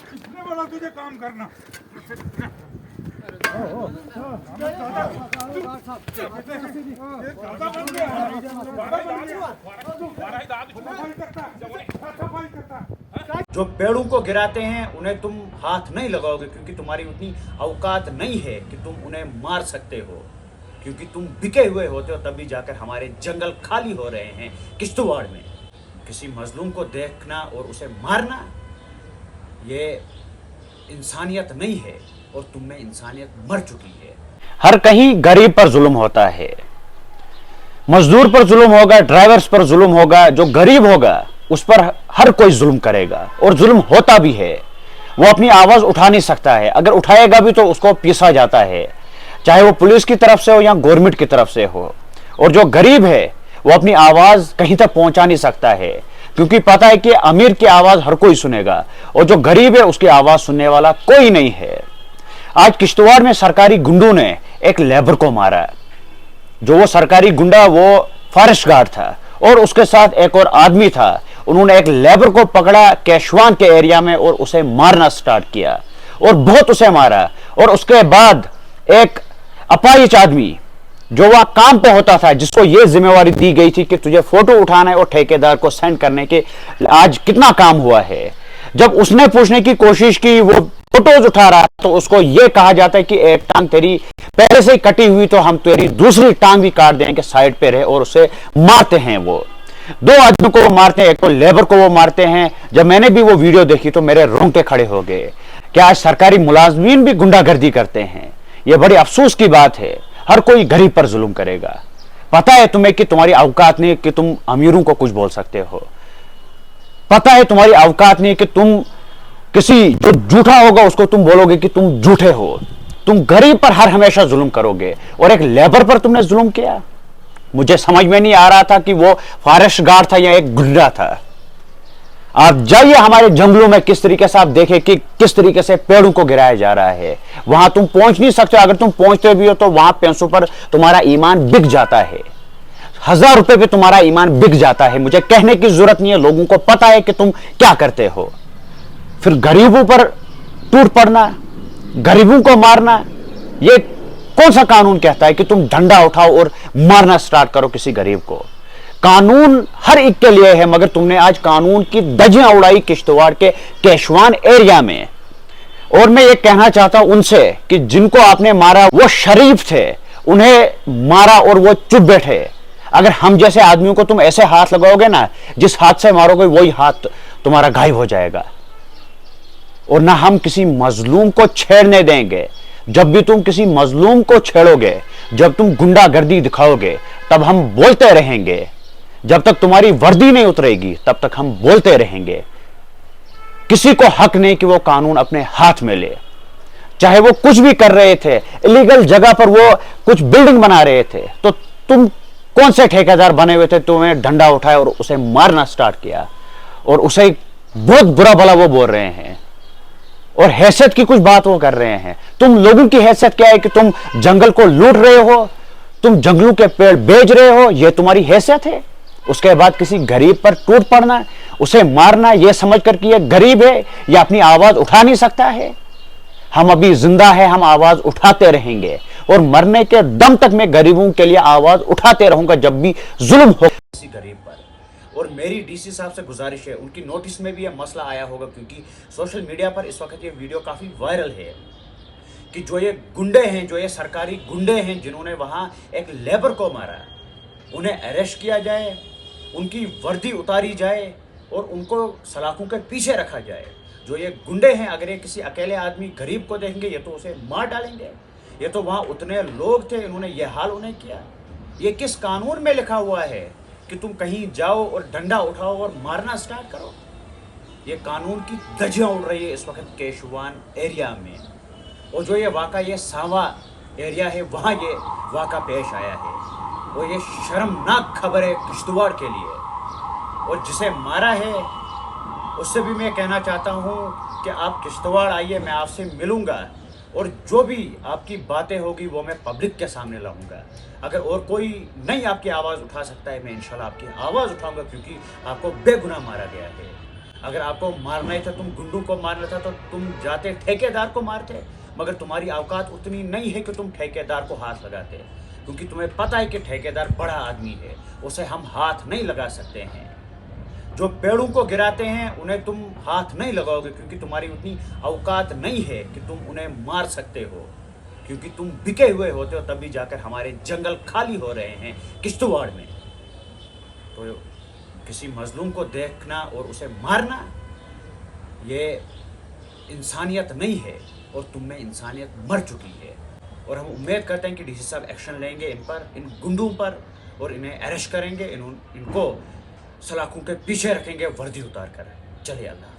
इसने बोला तुझे काम करना। जो पेड़ों को गिराते हैं उन्हें तुम हाथ नहीं लगाओगे क्योंकि तुम्हारी उतनी औकात नहीं है कि तुम उन्हें मार सकते हो, क्योंकि तुम बिके हुए होते हो, तभी जाकर हमारे जंगल खाली हो रहे हैं किश्तवाड़ में। किसी मजलूम को देखना और उसे मारना ये इंसानियत नहीं है, और तुम में इंसानियत मर चुकी है। हर कहीं गरीब पर जुल्म होता है, मजदूर पर जुल्म होगा, ड्राइवर्स पर जुल्म होगा, जो गरीब होगा उस पर हर कोई जुल्म करेगा, और जुल्म होता भी है। वो अपनी आवाज उठा नहीं सकता है, अगर उठाएगा भी तो उसको पीसा जाता है, चाहे वो पुलिस की तरफ से हो या गवर्नमेंट की तरफ से हो। और जो गरीब है वो अपनी आवाज कहीं तक पहुंचा नहीं सकता है, क्योंकि पता है कि अमीर की आवाज हर कोई सुनेगा, और जो गरीब है उसकी आवाज सुनने वाला कोई नहीं है। आज किश्तवाड़ में सरकारी गुंडों ने एक लेबर को मारा। जो वो सरकारी गुंडा वो फॉरेस्ट गार्ड था, और उसके साथ एक और आदमी था। उन्होंने एक लेबर को पकड़ा केशवान के एरिया में और उसे मारना स्टार्ट किया, और बहुत उसे मारा। और उसके बाद एक अपाहिज आदमी जो वह काम पे होता था, जिसको ये जिम्मेवारी दी गई थी कि तुझे फोटो उठाना है और ठेकेदार को सेंड करने के आज कितना काम हुआ है, जब उसने पूछने की कोशिश की वो फोटोज उठा रहा तो उसको ये कहा जाता है कि एक टांग तेरी पहले से ही कटी हुई तो हम तेरी दूसरी टांग भी काट देंगे, साइड पे रहे, और उसे मारते हैं। वो दो आदमियों को वो मारते हैं, एक तो लेबर को वो मारते हैं। जब मैंने भी वो वीडियो देखी तो मेरे रोंगटे खड़े हो गए। क्या आज सरकारी मुलाजमीन भी गुंडागर्दी करते हैं? ये बड़ी अफसोस की बात है। हर कोई गरीब पर जुल्म करेगा। पता है तुम्हें कि तुम्हारी औकात नहीं कि तुम अमीरों को कुछ बोल सकते हो, पता है तुम्हारी औकात नहीं कि तुम किसी जो झूठा होगा उसको तुम बोलोगे कि तुम झूठे हो। तुम गरीब पर हर हमेशा जुल्म करोगे, और एक लेबर पर तुमने जुल्म किया। मुझे समझ में नहीं आ रहा था कि वो फॉरेस्ट गार्ड था या एक गुंडा था। आप जाइए हमारे जंगलों में, किस तरीके से आप देखें कि किस तरीके से पेड़ों को गिराया जा रहा है। वहां तुम पहुंच नहीं सकते, अगर तुम पहुंचते भी हो तो वहां पैसों पर तुम्हारा ईमान बिक जाता है, 1000 रुपए पे तुम्हारा ईमान बिक जाता है। मुझे कहने की जरूरत नहीं है, लोगों को पता है कि तुम क्या करते हो। फिर गरीबों पर टूट पड़ना, गरीबों को मारना, ये कौन सा कानून कहता है कि तुम डंडा उठाओ और मारना स्टार्ट करो किसी गरीब को? कानून हर एक के लिए है, मगर तुमने आज कानून की धज्जियां उड़ाई किश्तवाड़ के केशवान एरिया में। और मैं ये कहना चाहता हूं उनसे कि जिनको आपने मारा वो शरीफ थे, उन्हें मारा और वो चुप बैठे। अगर हम जैसे आदमियों को तुम ऐसे हाथ लगाओगे ना, जिस हाथ से मारोगे वही हाथ तुम्हारा गायब हो जाएगा। और ना हम किसी मजलूम को छेड़ने देंगे। जब भी तुम किसी मजलूम को छेड़ोगे, जब तुम गुंडागर्दी दिखाओगे, तब हम बोलते रहेंगे। जब तक तुम्हारी वर्दी नहीं उतरेगी तब तक हम बोलते रहेंगे। किसी को हक नहीं कि वो कानून अपने हाथ में ले। चाहे वो कुछ भी कर रहे थे, इलीगल जगह पर वो कुछ बिल्डिंग बना रहे थे, तो तुम कौन से ठेकेदार बने हुए थे, तुम्हें डंडा उठाया और उसे मारना स्टार्ट किया, और उसे बहुत बुरा भला वो बोल रहे हैं, और हैसियत की कुछ बात वो कर रहे हैं। तुम लोगों की हैसियत क्या है कि तुम जंगल को लूट रहे हो, तुम जंगलों के पेड़ बेच रहे हो, ये तुम्हारी हैसियत है? उसके बाद किसी गरीब पर टूट पड़ना, उसे मारना, यह समझकर कि यह गरीब है या अपनी आवाज उठा नहीं सकता है। हम अभी जिंदा है, हम आवाज उठाते रहेंगे, और मरने के दम तक मैं गरीबों के लिए आवाज उठाते रहूंगा जब भी जुल्म हो किसी गरीब पर। और मेरी डीसी साहब से गुजारिश है, उनकी नोटिस में भी यह मसला आया होगा, क्योंकि सोशल मीडिया पर इस वक्त ये वीडियो काफ़ी वायरल है कि जो ये गुंडे हैं, जो ये सरकारी गुंडे हैं जिन्होंने वहाँ एक लेबर को मारा, उन्हें अरेस्ट किया जाए, उनकी वर्दी उतारी जाए और उनको सलाखों के पीछे रखा जाए। जो ये गुंडे हैं, अगर ये किसी अकेले आदमी गरीब को देखेंगे ये तो उसे मार डालेंगे। ये तो वहाँ उतने लोग थे, इन्होंने ये हाल उन्हें किया। ये किस कानून में लिखा हुआ है कि तुम कहीं जाओ और डंडा उठाओ और मारना स्टार्ट करो? ये कानून की धज्जियां उड़ रही है इस वक्त केशवान एरिया में। और जो ये वाक़ा, ये सावा एरिया है, वहाँ ये वाक़ा पेश आया है, और ये शर्मनाक खबर है किश्तवाड़ के लिए। और जिसे मारा है उससे भी मैं कहना चाहता हूँ कि आप किश्तवाड़ आइए, मैं आपसे मिलूँगा, और जो भी आपकी बातें होगी वो मैं पब्लिक के सामने लाऊंगा। अगर और कोई नहीं आपकी आवाज़ उठा सकता है, मैं इंशाल्लाह आपकी आवाज़ उठाऊंगा, क्योंकि आपको बेगुनाह मारा गया है। अगर आपको मारना ही था, तुम गुंडों को मारना था, तो तुम जाते ठेकेदार को मारते, मगर तुम्हारी औकात उतनी नहीं है कि तुम ठेकेदार को हाथ लगाते, क्योंकि तुम्हें पता है कि ठेकेदार बड़ा आदमी है, उसे हम हाथ नहीं लगा सकते हैं। जो पेड़ों को गिराते हैं उन्हें तुम हाथ नहीं लगाओगे, क्योंकि तुम्हारी उतनी औकात नहीं है कि तुम उन्हें मार सकते हो, क्योंकि तुम बिके हुए होते हो, तभी जाकर हमारे जंगल खाली हो रहे हैं किश्तवाड़ में। तो किसी मजलूम को देखना और उसे मारना, ये इंसानियत नहीं है, और तुम में इंसानियत मर चुकी है। और हम उम्मीद करते हैं कि डीसी साहब एक्शन लेंगे इन पर, इन गुंडों पर, और इन्हें अरेस्ट करेंगे, इनको सलाखों के पीछे रखेंगे वर्दी उतार कर। चलिए अल्लाह।